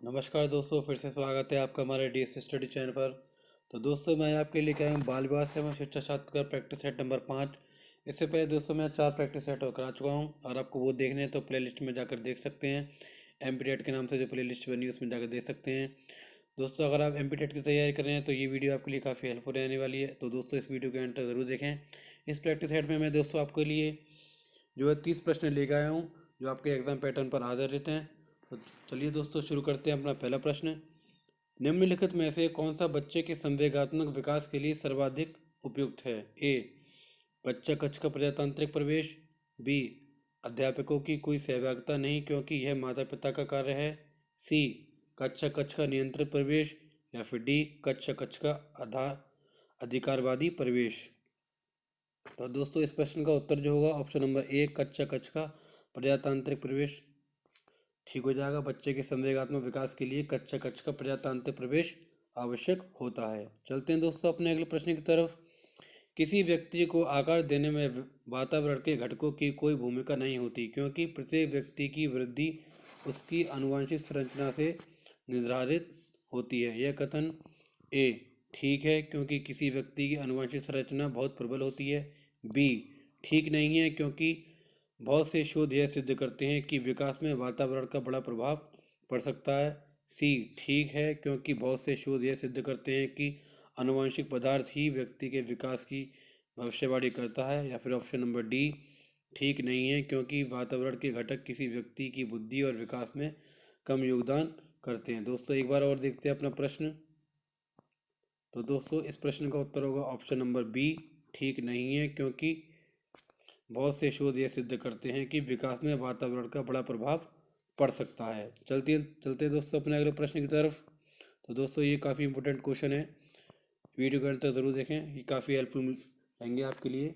नमस्कार दोस्तों, फिर से स्वागत है आपका हमारे डीएस स्टडी चैनल पर। तो दोस्तों, मैं आपके लिए क्या हूँ, बाल विकास एवं शिक्षा शास्त्र का प्रैक्टिस सेट नंबर 5। इससे पहले दोस्तों मैं 4 प्रैक्टिस सेट और करा चुका हूँ, और आपको वो देखने हैं तो प्लेलिस्ट में जाकर देख सकते हैं। एमपीटेट के नाम से जो प्लेलिस्ट बनी है उसमें जाकर देख सकते हैं। दोस्तों, अगर आप एमपीटेट की तैयारी कर रहे हैं तो ये वीडियो आपके लिए काफ़ी हेल्पफुल रहने वाली है। तो दोस्तों, इस वीडियो के अंत तक ज़रूर देखें। इस प्रैक्टिस सेट में मैं दोस्तों आपके लिए जो है 30 प्रश्न लेकर आया हूँ, जो आपके एग्जाम पैटर्न पर आधारित हैं। तो चलिए दोस्तों, शुरू करते हैं अपना पहला प्रश्न। निम्नलिखित में से कौन सा बच्चे के संवेगात्मक विकास के लिए सर्वाधिक उपयुक्त है? ए, कक्षा कक्ष का प्रजातांत्रिक प्रवेश। बी, अध्यापकों की कोई सहभागिता नहीं क्योंकि यह माता पिता का कार्य है। सी, कक्षा कक्ष का नियंत्रित प्रवेश। या फिर डी, कक्षा कक्ष का अधिकारवादी प्रवेश। तो दोस्तों, इस प्रश्न का उत्तर जो होगा ऑप्शन नंबर ए, कक्षा कक्ष का प्रजातांत्रिक प्रवेश ठीक हो जाएगा। बच्चे के संवेगात्मक विकास के लिए कक्षा कक्ष का प्रजातांत्रिक प्रवेश आवश्यक होता है। चलते हैं दोस्तों अपने अगले प्रश्न की तरफ। किसी व्यक्ति को आकार देने में वातावरण के घटकों की कोई भूमिका नहीं होती क्योंकि प्रत्येक व्यक्ति की वृद्धि उसकी आनुवंशिक संरचना से निर्धारित होती है। यह कथन ए ठीक है क्योंकि किसी व्यक्ति की आनुवंशिक संरचना बहुत प्रबल होती है। बी ठीक नहीं है क्योंकि बहुत से शोध यह सिद्ध करते हैं कि विकास में वातावरण का बड़ा प्रभाव पड़ सकता है। सी ठीक है क्योंकि बहुत से शोध यह सिद्ध करते हैं कि आनुवंशिक पदार्थ ही व्यक्ति के विकास की भविष्यवाणी करता है। या फिर ऑप्शन नंबर डी ठीक नहीं है क्योंकि वातावरण के घटक किसी व्यक्ति की बुद्धि और विकास में कम योगदान करते हैं। दोस्तों, एक बार और देखते हैं अपना प्रश्न। तो दोस्तों, इस प्रश्न का उत्तर होगा ऑप्शन नंबर बी, ठीक नहीं है क्योंकि बहुत से शोध ये सिद्ध करते हैं कि विकास में वातावरण का बड़ा प्रभाव पड़ सकता है। चलते दोस्तों अपने अगले प्रश्न की तरफ। तो दोस्तों, ये काफ़ी इंपॉर्टेंट क्वेश्चन है, वीडियो के अंत तक ज़रूर देखें, ये काफ़ी हेल्पफुल रहेंगे आपके लिए।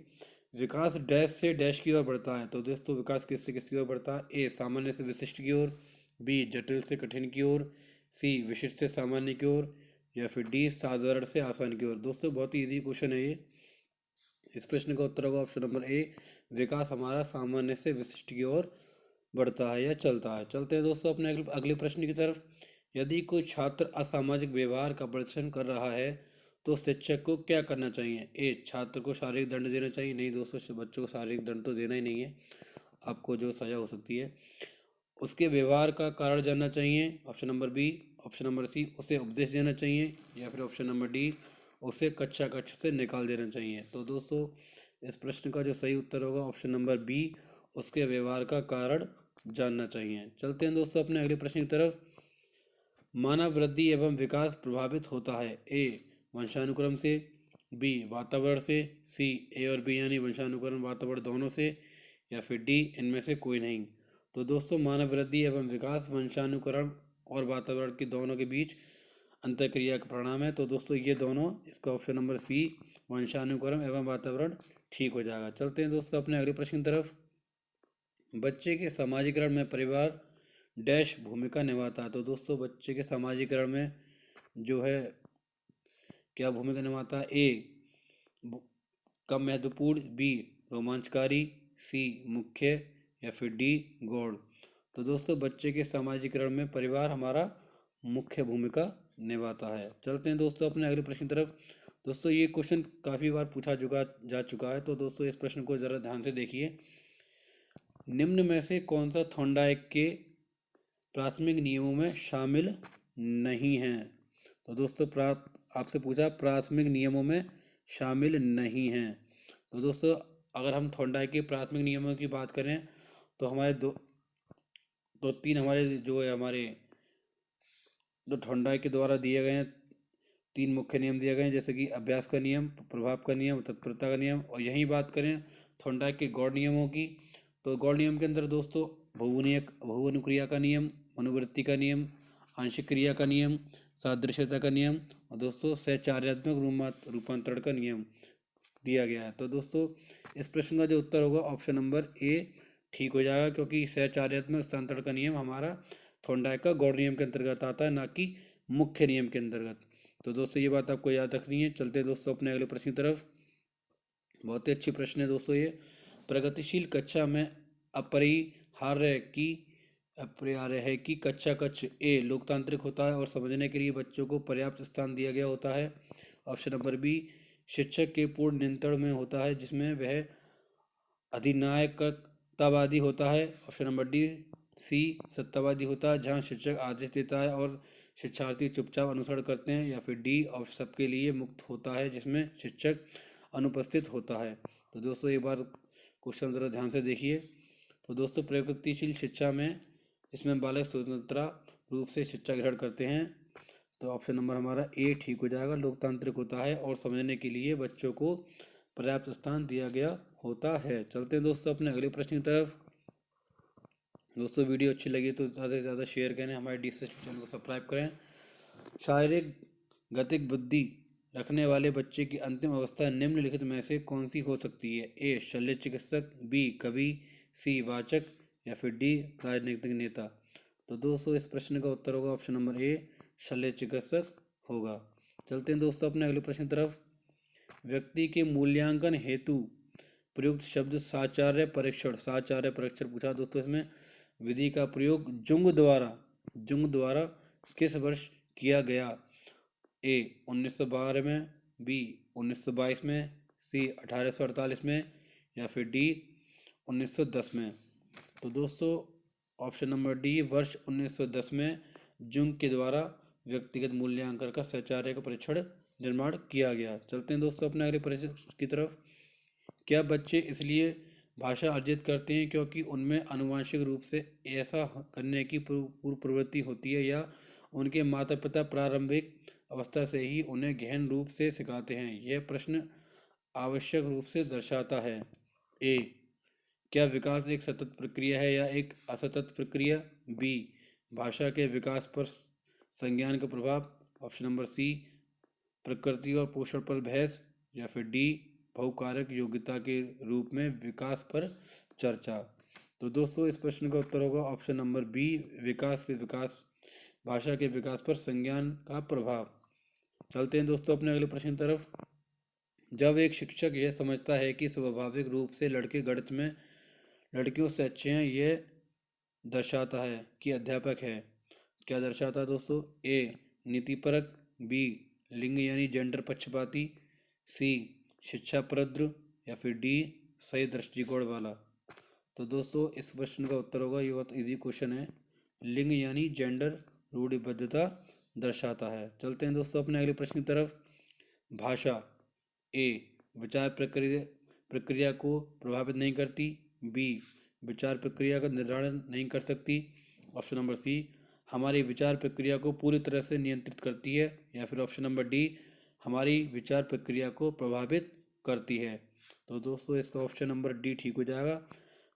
विकास डैश से डैश की ओर बढ़ता है। तो दोस्तों, विकास किससे किसकी ओर बढ़ता है? ए, सामान्य से विशिष्ट की ओर। बी, जटिल से कठिन की ओर। सी, विशिष्ट से सामान्य की ओर। या फिर डी, साधारण से आसान की ओर। दोस्तों, बहुत ही ईजी क्वेश्चन है ये। इस प्रश्न का उत्तर होगा ऑप्शन नंबर ए, विकास हमारा सामान्य से विशिष्ट की ओर बढ़ता है या चलता है। चलते हैं दोस्तों अपने अगले प्रश्न की तरफ। यदि कोई छात्र असामाजिक व्यवहार का प्रदर्शन कर रहा है तो शिक्षक को क्या करना चाहिए? ए, छात्र को शारीरिक दंड देना चाहिए। नहीं दोस्तों, बच्चों को शारीरिक दंड तो देना ही नहीं है, आपको जो सजा हो सकती है। उसके व्यवहार का कारण जानना चाहिए, option number B. Option number C, उसे उपदेश देना चाहिए। या फिर ऑप्शन नंबर डी, उसे कक्षा कक्ष से निकाल देना चाहिए। तो दोस्तों, इस प्रश्न का जो सही उत्तर होगा ऑप्शन नंबर बी, उसके व्यवहार का कारण जानना चाहिए। चलते हैं दोस्तों अपने अगले प्रश्न की तरफ। मानव वृद्धि एवं विकास प्रभावित होता है? ए, वंशानुक्रम से। बी, वातावरण से। सी, ए और बी यानी वंशानुक्रम वातावरण दोनों से। या फिर डी, इनमें से कोई नहीं। तो दोस्तों, मानव वृद्धि एवं विकास वंशानुक्रम और वातावरण के दोनों के बीच अंतःक्रिया का परिणाम है। तो दोस्तों, ये दोनों, इसका ऑप्शन नंबर सी, वंशानुक्रम एवं वातावरण ठीक हो जाएगा। चलते हैं दोस्तों अपने अगले प्रश्न की तरफ। बच्चे के समाजीकरण में परिवार डैश भूमिका निभाता है। तो दोस्तों, बच्चे के समाजीकरण में जो है क्या भूमिका निभाता है? ए, कम महत्वपूर्ण। बी, रोमांचकारी। सी, मुख्य। या फिर डी, गौड़। तो दोस्तों, बच्चे के समाजीकरण में परिवार हमारा मुख्य भूमिका निभाता है। चलते हैं दोस्तों अपने अगले प्रश्न की तरफ। दोस्तों, ये क्वेश्चन काफ़ी बार पूछा जा चुका है, तो दोस्तों इस प्रश्न को ज़रा ध्यान से देखिए। निम्न में से कौन सा थॉर्नडाइक के प्राथमिक नियमों में शामिल नहीं है? तो दोस्तों, आपसे पूछा प्राथमिक नियमों में शामिल नहीं है। तो दोस्तों, अगर हम थॉर्नडाइक के प्राथमिक नियमों की बात करें तो हमारे दो तीन हमारे जो है हमारे जो थॉर्नडाइक के द्वारा दिए गए हैं, 3 मुख्य नियम दिए गए हैं, जैसे कि अभ्यास का नियम, प्रभाव का नियम, तत्परता का नियम। और यही बात करें थॉर्नडाइक के गौड़ नियमों की, तो गौड़ नियम के अंदर दोस्तों बहुअनुक्रिया का नियम, मनोवृत्ति का नियम, आंशिक क्रिया का नियम, सादृश्यता का नियम और दोस्तों सहचार्यात्मक रूपांतरण का नियम दिया गया है। तो दोस्तों, इस प्रश्न का जो उत्तर होगा ऑप्शन नंबर ए ठीक हो जाएगा, क्योंकि सहचार्यात्मक स्थानांतरण का नियम हमारा थॉर्नडाइक का गौड़ नियम के अंतर्गत आता है, ना कि मुख्य नियम के अंतर्गत। तो दोस्तों, ये बात आपको याद रखनी है। चलते हैं दोस्तों अपने अगले प्रश्न की तरफ। बहुत ही अच्छी प्रश्न है दोस्तों ये। प्रगतिशील कक्षा में अपरिहार्य की अपरिहार्य है कि कच्चा कच्छ ए लोकतांत्रिक होता है और समझने के लिए बच्चों को पर्याप्त स्थान दिया गया होता है। ऑप्शन नंबर बी शिक्षक के पूर्ण नियंत्रण में होता है जिसमें वह अधिनायकतावादी होता है। ऑप्शन नंबर डी सी सत्तावादी होता है जहां शिक्षक आदेश देता है और शिक्षार्थी चुपचाप अनुसरण करते हैं। या फिर डी और सबके लिए मुक्त होता है जिसमें शिक्षक अनुपस्थित होता है। तो दोस्तों एक बार क्वेश्चन ज़रा ध्यान से देखिए। तो दोस्तों प्रगतिशील शिक्षा में इसमें बालक स्वतंत्र रूप से शिक्षा ग्रहण करते हैं। तो ऑप्शन नंबर हमारा ए ठीक हो जाएगा, लोकतांत्रिक होता है और समझने के लिए बच्चों को पर्याप्त स्थान दिया गया होता है। चलते हैं दोस्तों अपने अगले प्रश्न की तरफ। दोस्तों वीडियो अच्छी लगी तो ज़्यादा से ज़्यादा शेयर करें, हमारे डी चैनल को सब्सक्राइब करें। शारीरिक गतिक बुद्धि रखने वाले बच्चे की अंतिम अवस्था निम्नलिखित में से कौन सी हो सकती है? ए शल्य चिकित्सक, बी कवि, सी वाचक या फिर डी राजनीतिक नेता। तो दोस्तों इस प्रश्न का उत्तर होगा ऑप्शन नंबर ए शल्य चिकित्सक होगा। चलते हैं दोस्तों अपने अगले प्रश्न की तरफ। व्यक्ति के मूल्यांकन हेतु प्रयुक्त शब्द साचार्य परीक्षण पूछा दोस्तों। इसमें विधि का प्रयोग जुंग द्वारा किस वर्ष किया गया? ए 1912 में, बी 1922 में, सी 1848 में या फिर डी 1910 में। तो दोस्तों ऑप्शन नंबर डी वर्ष 1910 में जुंग के द्वारा व्यक्तिगत मूल्यांकन का साचार्य का परीक्षण निर्माण किया गया। चलते हैं दोस्तों अपने अगले प्रश्न की तरफ। क्या बच्चे इसलिए भाषा अर्जित करते हैं क्योंकि उनमें आनुवंशिक रूप से ऐसा करने की पूर्व प्रवृत्ति होती है, या उनके माता पिता प्रारंभिक अवस्था से ही उन्हें गहन रूप से सिखाते हैं? यह प्रश्न आवश्यक रूप से दर्शाता है। ए क्या विकास एक सतत प्रक्रिया है या एक असतत प्रक्रिया? बी भाषा के विकास पर संज्ञान का प्रभाव। ऑप्शन नंबर सी प्रकृति और पोषण पर बहस या फिर डी बहुकारक योग्यता के रूप में विकास पर चर्चा। तो दोस्तों इस प्रश्न का उत्तर होगा ऑप्शन नंबर बी विकास भाषा के विकास पर संज्ञान का प्रभाव। चलते हैं दोस्तों अपने अगले प्रश्न की तरफ। जब एक शिक्षक यह समझता है कि स्वाभाविक रूप से लड़के गणित में लड़कियों से अच्छे हैं, यह दर्शाता है कि अध्यापक है। क्या दर्शाता है दोस्तों? ए नीतिपरक, बी लिंग यानी जेंडर पक्षपाती, सी शिक्षाप्रद या फिर डी सही दृष्टिकोण वाला। तो दोस्तों इस प्रश्न का उत्तर होगा, ये बहुत इजी क्वेश्चन है, लिंग यानी जेंडर रूढ़िबद्धता दर्शाता है। चलते हैं दोस्तों अपने अगले प्रश्न की तरफ। भाषा ए विचार प्रक्रिया को प्रभावित नहीं करती, बी विचार प्रक्रिया का निर्धारण नहीं कर सकती, ऑप्शन नंबर सी हमारी विचार प्रक्रिया को पूरी तरह से नियंत्रित करती है, या फिर ऑप्शन नंबर डी हमारी विचार प्रक्रिया को प्रभावित करती है। तो दोस्तों इसका ऑप्शन नंबर डी ठीक हो जाएगा,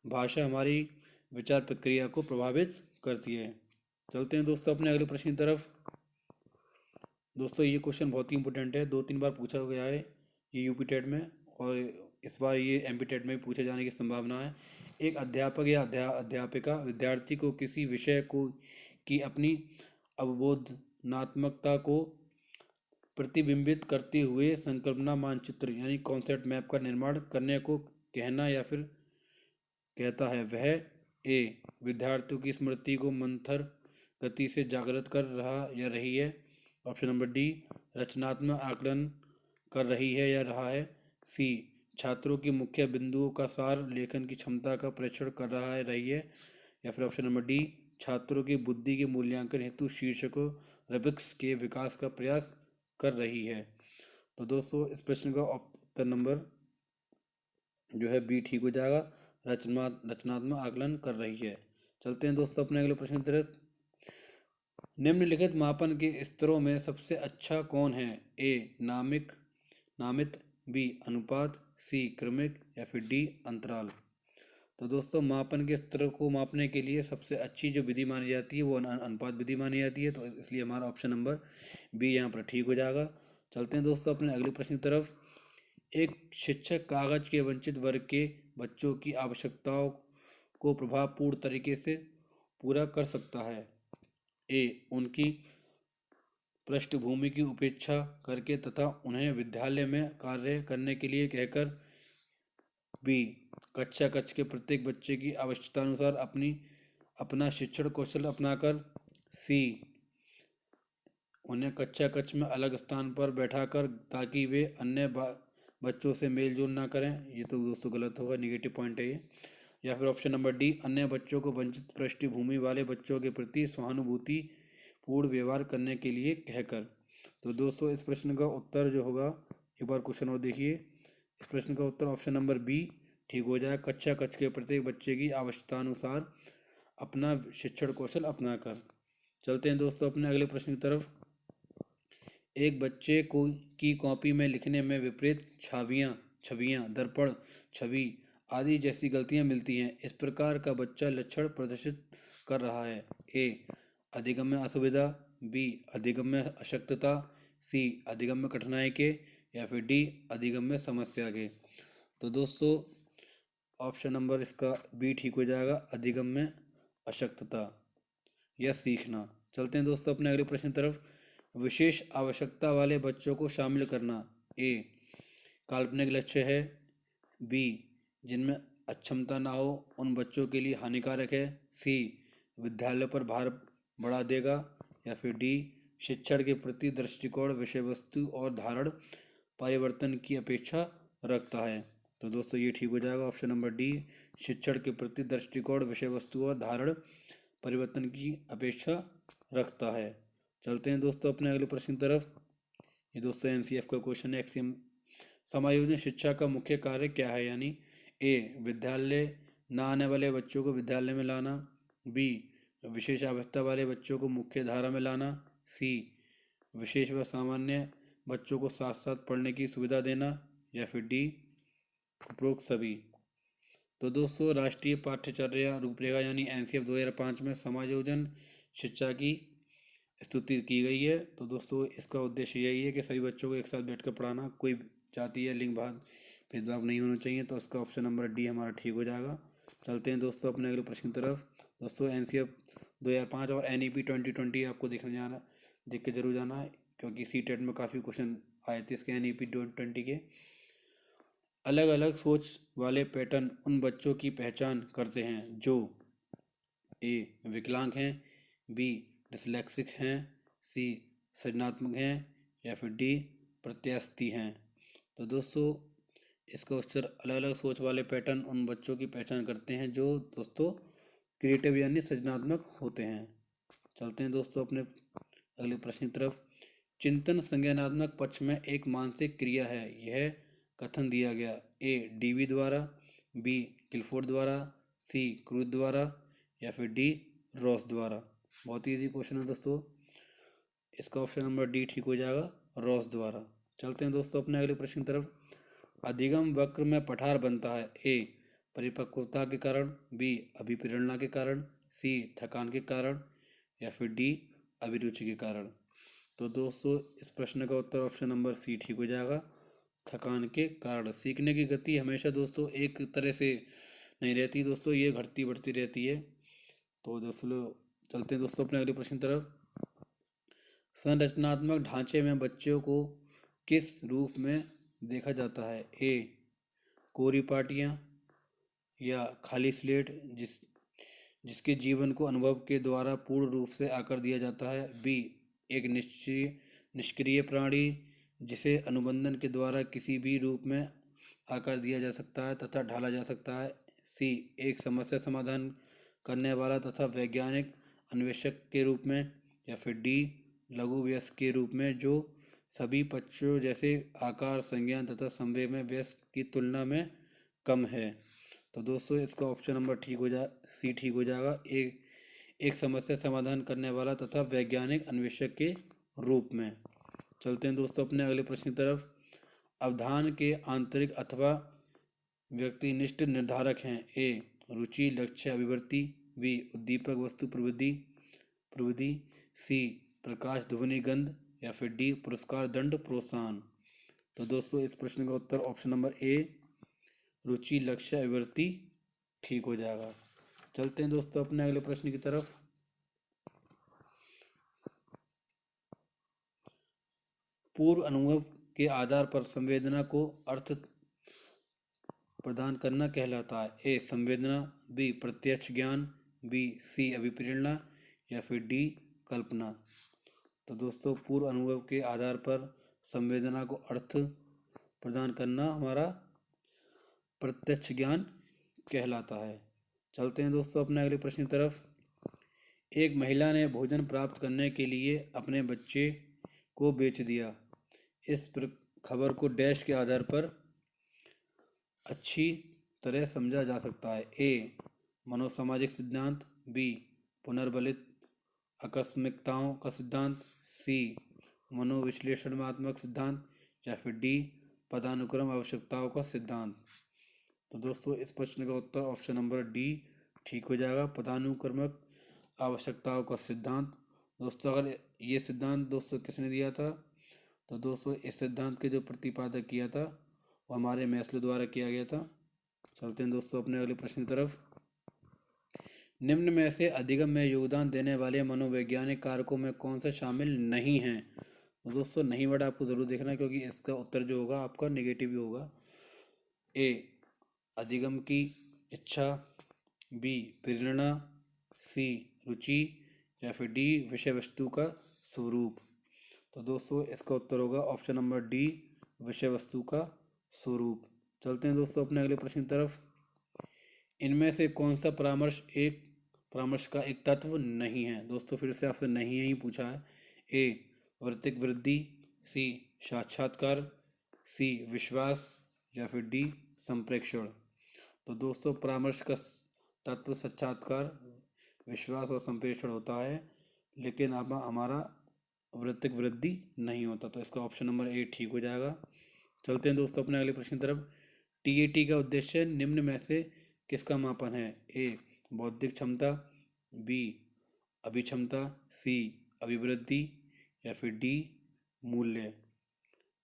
भाषा हमारी विचार प्रक्रिया को प्रभावित करती है। चलते हैं दोस्तों अपने अगले प्रश्न की तरफ। दोस्तों ये क्वेश्चन बहुत ही इंपॉर्टेंट है, 2-3 बार पूछा गया है ये यूपी टेट में, और इस बार ये एमपी टेट में भी पूछे जाने की संभावना है। एक अध्यापक या अध्यापिका विद्यार्थी को किसी विषय को की अपनी अवबोधनात्मकता को प्रतिबिंबित करते हुए संकल्पना मानचित्र यानी कॉन्सेप्ट मैप का निर्माण करने को कहना या फिर कहता है। वह ए विद्यार्थियों की स्मृति को मंथर गति से जागृत कर रहा या रही है, ऑप्शन नंबर डी रचनात्मक आकलन कर रही है या रहा है, सी छात्रों की मुख्य बिंदुओं का सार लेखन की क्षमता का परीक्षण कर रहा है रही है, या फिर ऑप्शन नंबर डी छात्रों की बुद्धि के मूल्यांकन हेतु शीर्षकों रबिक्स के विकास का प्रयास कर रही है। तो दोस्तों इस प्रश्न का उत्तर नंबर जो है बी ठीक हो जाएगा, रचनात्मक आकलन कर रही है। चलते हैं दोस्तों अपने अगले प्रश्न की तरफ। निम्नलिखित मापन के स्तरों में सबसे अच्छा कौन है? ए नामित, बी अनुपात, सी क्रमिक या फिर डी अंतराल। तो दोस्तों मापन के स्तर को मापने के लिए सबसे अच्छी जो विधि मानी जाती है वो अनुपात विधि मानी जाती है, तो इसलिए हमारा ऑप्शन नंबर बी यहाँ पर ठीक हो जाएगा। चलते हैं दोस्तों अपने अगले प्रश्न की तरफ। एक शिक्षक कागज के वंचित वर्ग के बच्चों की आवश्यकताओं को प्रभावपूर्ण तरीके से पूरा कर सकता है। ए उनकी पृष्ठभूमि की उपेक्षा करके तथा उन्हें विद्यालय में कार्य करने के लिए कहकर, बी कक्षा के प्रत्येक बच्चे की आवश्यकता अनुसार अपनी अपना शिक्षण कौशल अपनाकर। सी, उन्हें कक्षा कक्ष में अलग स्थान पर बैठाकर ताकि वे अन्य बच्चों से मेल जोल ना करें। ये तो दोस्तों गलत होगा, निगेटिव पॉइंट है ये। या फिर ऑप्शन नंबर डी, अन्य बच्चों को वंचित पृष्ठभूमि वाले बच्चों के प्रति सहानुभूति पूर्ण व्यवहार करने के लिए कहकर। तो दोस्तों इस प्रश्न का उत्तर जो होगा, एक बार क्वेश्चन और देखिए। इस प्रश्न का उत्तर ऑप्शन नंबर बी ठीक हो जाए, कक्षा कक्ष के प्रत्येक बच्चे की आवश्यकता अनुसार अपना शिक्षण कौशल अपनाकर। चलते हैं दोस्तों अपने अगले प्रश्न की तरफ। एक बच्चे को की कॉपी में लिखने में विपरीत छवियां, दर्पण छवि आदि जैसी गलतियां मिलती हैं। इस प्रकार का बच्चा लक्षण प्रदर्शित कर रहा है। ए, अधिगम्य असुविधा, बी, अधिगम्य अशक्तता, सी, अधिगम्य कठिनाई के, या फिर डी, अधिगम्य समस्या के। तो दोस्तों ऑप्शन नंबर इसका बी ठीक हो जाएगा, अधिगम्य अशक्तता या सीखना। चलते हैं दोस्तों अपने अगले प्रश्न की तरफ। विशेष आवश्यकता वाले बच्चों को शामिल करना। ए, काल्पनिक लक्ष्य है, बी, जिनमें अक्षमता ना हो उन बच्चों के लिए हानिकारक है, सी, विद्यालय पर भार बढ़ा देगा, या फिर डी, शिक्षण के प्रति दृष्टिकोण विषय वस्तु और धारण परिवर्तन की अपेक्षा रखता है। तो दोस्तों ये ठीक हो जाएगा, ऑप्शन नंबर डी, शिक्षण के प्रति दृष्टिकोण विषय वस्तु और धारण परिवर्तन की अपेक्षा रखता है। चलते हैं दोस्तों अपने अगले प्रश्न की तरफ। ये दोस्तों एनसीएफ का क्वेश्चन है, एक्सियम। समायोजन शिक्षा का मुख्य कार्य क्या है? यानी ए, विद्यालय न आने वाले बच्चों को विद्यालय में लाना, बी, विशेष आवश्यकता वाले बच्चों को मुख्य धारा में लाना, सी, विशेष व सामान्य बच्चों को साथ साथ पढ़ने की सुविधा देना, या फिर डी, उपरोक्त सभी। तो दोस्तों राष्ट्रीय पाठ्यचर्या रूपरेखा यानी एनसीएफ 2005 में समायोजन शिक्षा की स्तुति की गई है। तो दोस्तों इसका उद्देश्य यही है कि सभी बच्चों को एक साथ बैठकर पढ़ाना, कोई जाति या लिंग भेदभाव नहीं होना चाहिए। तो इसका ऑप्शन नंबर डी हमारा ठीक हो जाएगा। चलते हैं दोस्तों अपने अगले प्रश्न की तरफ। दोस्तों एनसीएफ 2005 और एनईपी 2020 आपको देख के जरूर जाना है, क्योंकि सीटेट में काफ़ी क्वेश्चन आए थे इसके एनईपी 2020 के। अलग अलग सोच वाले पैटर्न उन बच्चों की पहचान करते हैं जो ए, विकलांग हैं, बी, डिसलेक्सिक हैं, सी, सृजनात्मक हैं, या फिर डी, प्रत्यास्थी हैं। तो दोस्तों इसका उत्तर अलग अलग सोच वाले पैटर्न उन बच्चों की पहचान करते हैं जो दोस्तों क्रिएटिव यानी सृजनात्मक होते हैं। चलते हैं दोस्तों अपने अगले प्रश्न की तरफ। चिंतन संज्ञानात्मक पक्ष में एक मानसिक क्रिया है, यह कथन दिया गया। ए, डीवी द्वारा, बी, किलफोर्ड द्वारा, सी, क्रूज द्वारा, या फिर डी, रॉस द्वारा। बहुत ही इजी क्वेश्चन है दोस्तों, इसका ऑप्शन नंबर डी ठीक हो जाएगा, रॉस द्वारा। चलते हैं दोस्तों अपने अगले प्रश्न की तरफ। अधिगम वक्र में पठार बनता है। ए, परिपक्वता के कारण, बी, अभिप्रेरणा के कारण, सी, थकान के कारण, या फिर डी, अभिरुचि के कारण। तो दोस्तों इस प्रश्न का उत्तर ऑप्शन नंबर सी ठीक हो जाएगा, थकान के कारण। सीखने की गति हमेशा दोस्तों एक तरह से नहीं रहती दोस्तों, ये घटती बढ़ती रहती है। तो दोस्तों चलते हैं दोस्तों अपने अगले प्रश्न की तरफ। संरचनात्मक ढांचे में बच्चों को किस रूप में देखा जाता है? ए, कोरी पाटियाँ या खाली स्लेट जिसके जीवन को अनुभव के द्वारा पूर्ण रूप से आकर दिया जाता है, बी, एक निष्क्रिय प्राणी जिसे अनुबंधन के द्वारा किसी भी रूप में आकार दिया जा सकता है तथा ढाला जा सकता है, सी, एक समस्या समाधान करने वाला तथा वैज्ञानिक अन्वेषक के रूप में, या फिर डी, लघु वयस्क के रूप में जो सभी पक्षों जैसे आकार, संज्ञान तथा संवेग में वयस्क की तुलना में कम है। तो दोस्तों इसका ऑप्शन नंबर सी ठीक हो जाएगा, एक समस्या समाधान करने वाला तथा वैज्ञानिक अन्वेषक के रूप में। चलते हैं दोस्तों अपने अगले प्रश्न की तरफ। अवधान के आंतरिक अथवा व्यक्तिनिष्ठ निर्धारक हैं। ए, रुचि, लक्ष्य, अभिवृत्ति, बी, उद्दीपक, वस्तु, प्रविधि, सी, प्रकाश, ध्वनि, गंध, या फिर डी, पुरस्कार, दंड, प्रोत्साहन। तो दोस्तों इस प्रश्न का उत्तर ऑप्शन नंबर ए, रुचि, लक्ष्य, अभिवृत्ति ठीक हो जाएगा। चलते हैं दोस्तों अपने अगले प्रश्न की तरफ। पूर्व अनुभव के आधार पर संवेदना को अर्थ प्रदान करना कहलाता है। ए, संवेदना, बी, प्रत्यक्ष ज्ञान, बी सी अभिप्रेरणा या फिर डी कल्पना। तो दोस्तों पूर्व अनुभव के आधार पर संवेदना को अर्थ प्रदान करना हमारा प्रत्यक्ष ज्ञान कहलाता है। चलते हैं दोस्तों अपने अगले प्रश्न की तरफ। एक महिला ने भोजन प्राप्त करने के लिए अपने बच्चे को बेच दिया। इस खबर को डैश के आधार पर अच्छी तरह समझा जा सकता है। ए मनोसामाजिक सिद्धांत, बी पुनर्बलित आकस्मिकताओं का सिद्धांत, सी मनोविश्लेषणात्मक सिद्धांत या फिर डी पदानुक्रम आवश्यकताओं का सिद्धांत। तो दोस्तों इस प्रश्न का उत्तर ऑप्शन नंबर डी ठीक हो जाएगा, पदानुक्रमक आवश्यकताओं का सिद्धांत। दोस्तों अगर ये सिद्धांत दोस्तों किसने दिया था, तो दोस्तों इस सिद्धांत के जो प्रतिपादक किया था वो हमारे मैस्लो द्वारा किया गया था। चलते हैं दोस्तों अपने अगले प्रश्न की तरफ। निम्न में से अधिगम में योगदान देने वाले मनोवैज्ञानिक कारकों में कौन सा शामिल नहीं है। तो दोस्तों नहीं वर्ड आपको ज़रूर देखना है, क्योंकि इसका उत्तर जो होगा आपका नेगेटिव ही होगा। ए अधिगम की इच्छा, बी प्रेरणा, सी रुचि या फिर डी विषय वस्तु का स्वरूप। तो दोस्तों इसका उत्तर होगा ऑप्शन नंबर डी विषय वस्तु का स्वरूप। चलते हैं दोस्तों अपने अगले प्रश्न की तरफ। इनमें से कौन सा परामर्श का एक तत्व नहीं है। दोस्तों फिर से आपसे नहीं ही पूछा है। ए वृत्तिक वृद्धि, सी साक्षात्कार, सी विश्वास या फिर डी संप्रेक्षण। तो दोस्तों परामर्श का तत्व साक्षात्कार, विश्वास और संप्रेक्षण होता है, लेकिन अब हमारा वृत्तिक वृद्धि नहीं होता। तो इसका ऑप्शन नंबर ए ठीक हो जाएगा। चलते हैं दोस्तों अपने अगले प्रश्न की तरफ। टीएटी का उद्देश्य निम्न में से किसका मापन है। ए बौद्धिक क्षमता, बी अभिक्षमता, सी अभिवृद्धि या फिर डी मूल्य।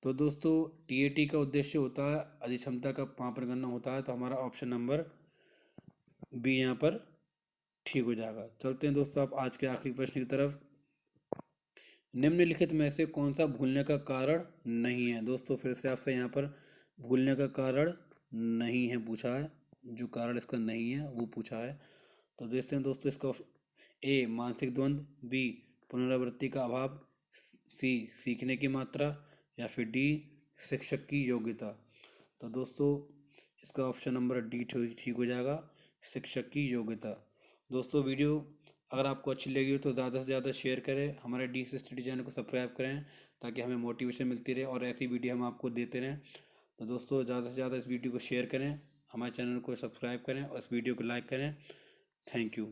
तो दोस्तों टीएटी का उद्देश्य होता है अधिक्षमता का मापन करना होता है, तो हमारा ऑप्शन नंबर बी यहाँ पर ठीक हो जाएगा। चलते हैं दोस्तों आप आज के आखिरी प्रश्न की तरफ। निम्नलिखित में से कौन सा भूलने का कारण नहीं है। दोस्तों फिर से आपसे यहाँ पर भूलने का कारण नहीं है पूछा है, जो कारण इसका नहीं है वो पूछा है। तो देखते हैं दोस्तों इसका ए मानसिक द्वंद्व, बी पुनरावृत्ति का अभाव, सी सीखने की मात्रा या फिर डी शिक्षक की योग्यता। तो दोस्तों इसका ऑप्शन नंबर डी ठीक हो जाएगा, शिक्षक की योग्यता। दोस्तों वीडियो अगर आपको अच्छी लगी हो तो ज़्यादा से ज़्यादा शेयर करें, हमारे डी स्टडी चैनल को सब्सक्राइब करें ताकि हमें मोटिवेशन मिलती रहे और ऐसी वीडियो हम आपको देते रहें। तो दोस्तों ज़्यादा से ज़्यादा इस वीडियो को शेयर करें, हमारे चैनल को सब्सक्राइब करें और इस वीडियो को लाइक करें। Thank you.